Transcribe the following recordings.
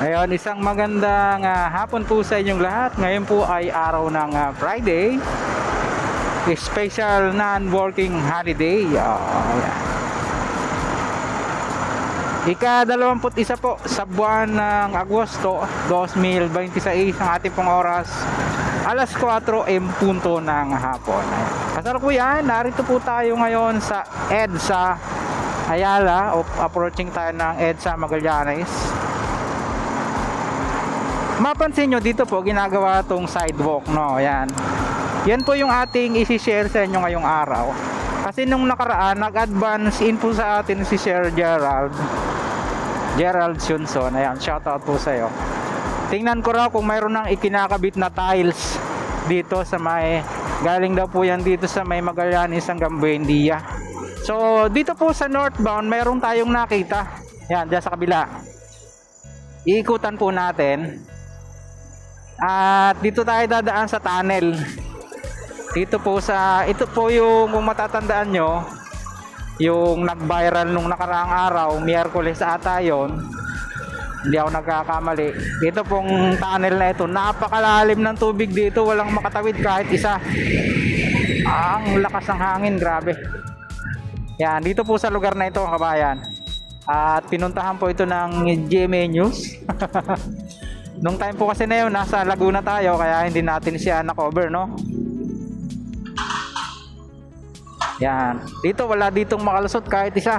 Ngayon, isang magandang hapon po sa inyong lahat. Ngayon po ay araw ng Friday, special non-working holiday. Ayan. Ika-21 po sa buwan ng Agosto 2026 ang ating pong oras, alas 4:00 punto ng hapon. Kasalukuyan, narito po tayo ngayon sa EDSA Ayala, o approaching tayo ng EDSA Magallanes. Mapansin nyo dito po ginagawa tong sidewalk, no? Yan. Yan po yung ating isi-share sa inyo ngayong araw. Kasi nung nakaraan, nag-advance in po sa atin si Sir Gerald Sunson. Ayan, shoutout po sa'yo. Tingnan ko raw kung mayroon nang ikinakabit na tiles dito sa may, galing daw po yan dito sa may Magallanes hanggang Buendia. So, dito po sa northbound, mayroon tayong nakita. Yan, dyan sa kabila. Iikutan po natin. At dito tayo dadaan sa tunnel. Dito po sa, ito po yung, kung matatandaan nyo, yung nag-viral nung nakaraang araw, Miyerkules ata yun, hindi ako nagkakamali. Ito pong tunnel na ito, napakalalim ng tubig dito, walang makatawid kahit isa. Ang lakas ng hangin, grabe. Yan, dito po sa lugar na ito, kabayan. At pinuntahan po ito ng GMA News. Nung time po kasi na yun, nasa Laguna tayo, kaya hindi natin siya na-cover, no? Yan. Dito, wala ditong makalusot kahit isa.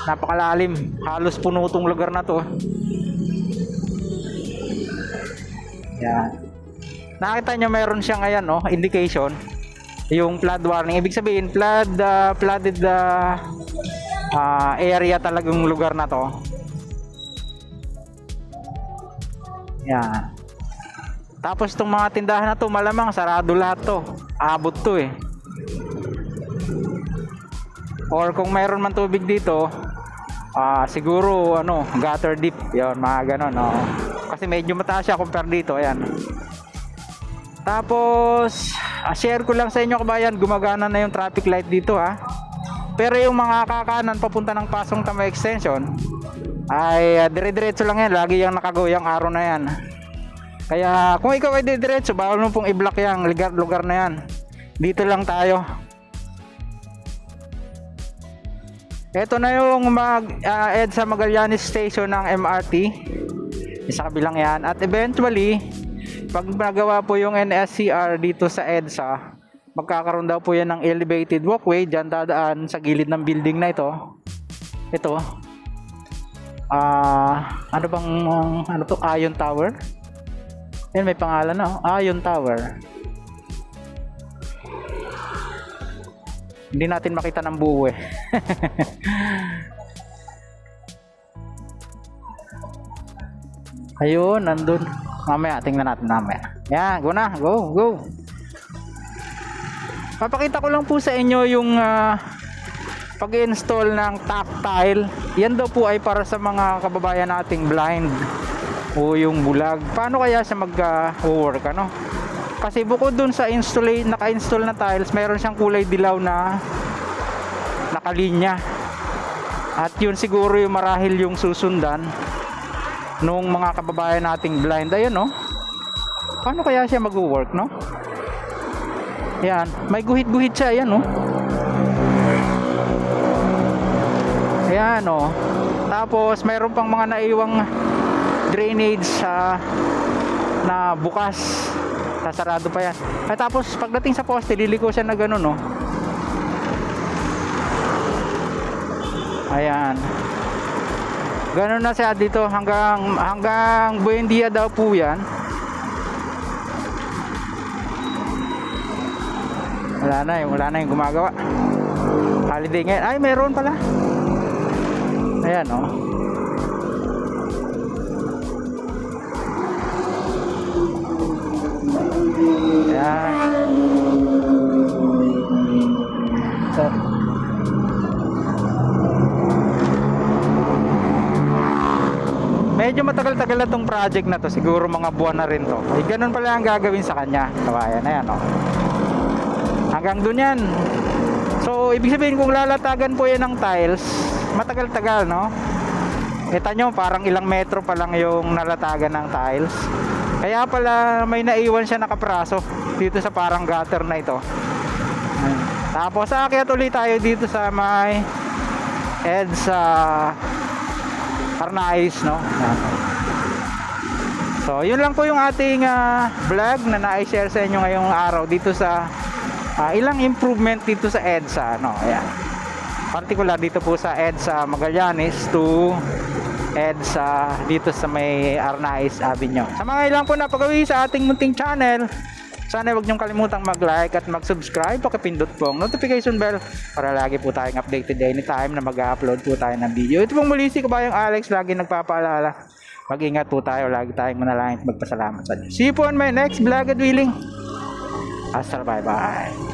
Napakalalim. Halos puno tong lugar na to. Yan. Nakita nyo, meron siyang ayan, no? Indication. Yung flood warning. Ibig sabihin, flooded area talagang lugar na to. Yan. Tapos itong mga tindahan na to, malamang sarado lahat to. Abot to eh. Or kung mayroon man tubig dito, siguro ano, gutter deep. Yon, mga ganon, no? Kasi medyo mataas siya compare dito. Ayan. Tapos share ko lang sa inyo, kabayan, gumagana na yung traffic light dito, ha. Pero yung mga kakanan papunta ng Pasong Tama Extension ay dire-diretso lang yan. Lagi yung nakagoyang araw na yan. Kaya kung ikaw ay dire-diretso, bawal mo pong i-block yung lugar na yan. Dito lang tayo. Ito na yung EDSA Magallanes Station ng MRT. Isa kabilang yan. At eventually, pag nagawa po yung NSCR dito sa EDSA, magkakaroon daw po yan ng elevated walkway. Diyan dadaan sa gilid ng building na ito. Ito. Ano bang, ano to? Ion Tower? Yan, may pangalan na. Ion Tower. Hindi natin makita ng buo eh. Ayun, nandun. Mamaya, tingnan natin mamaya. Yan, go na. Go. Papakita ko lang po sa inyo yung pag-install ng tactile. Yan daw po ay para sa mga kababayan nating blind o yung bulag. Paano kaya siya mag-work, ano? Kasi bukod dun sa naka-install na tiles, mayroon siyang kulay dilaw na nakalinya. At yun siguro yung marahil yung susundan nung mga kababayan nating blind. Ayun, no? Paano kaya siya mag-work, no? Yan, may guhit-guhit siya, ayan, no? Ayan, no? Tapos mayroon pang mga naiwang drainage na bukas. Sasarado pa yan. At tapos pagdating sa poste, liliko siya na gano'n, no? Ayan. Gano'n na siya dito hanggang Buendia daw po yan. Wala na yung gumagawa. Holiday ngayon. Ay, meron pala. Ayan, no? Ayan. So, medyo matagal-tagal na tong project na to. Siguro mga buwan na rin to. Ganun pala ang gagawin sa kanya. Kabayan, ayan, no? Hanggang dun yan. So, ibig sabihin kung lalatagan po yan ng tiles, matagal-tagal, no? Kita nyo, parang ilang metro pa lang yung nalatagan ng tiles. Kaya pala may naiwan siya nakapraso dito sa parang gutter na ito. Tapos aakyat ulit tayo dito sa may EDSA Arnaiz, no? So yun lang po yung ating vlog na na-share sa inyo ngayong araw dito sa ilang improvement dito sa EDSA, no? Ayan. Particular dito po sa EDSA Magallanes to EDSA dito sa may Arnaiz Avenue. Sa mga ilang po napagawi sa ating munting channel, sana huwag niyong kalimutang mag-like at mag-subscribe. Pakipindot po ang notification bell para lagi po tayong updated anytime na mag-upload po tayo ng video. Ito pong muli si Kabayang Alex, lagi nagpapaalala. Mag-ingat po tayo, lagi tayong manalangin at magpasalamat sa Diyos. See you po on my next vlog at willing. Hasta bye bye.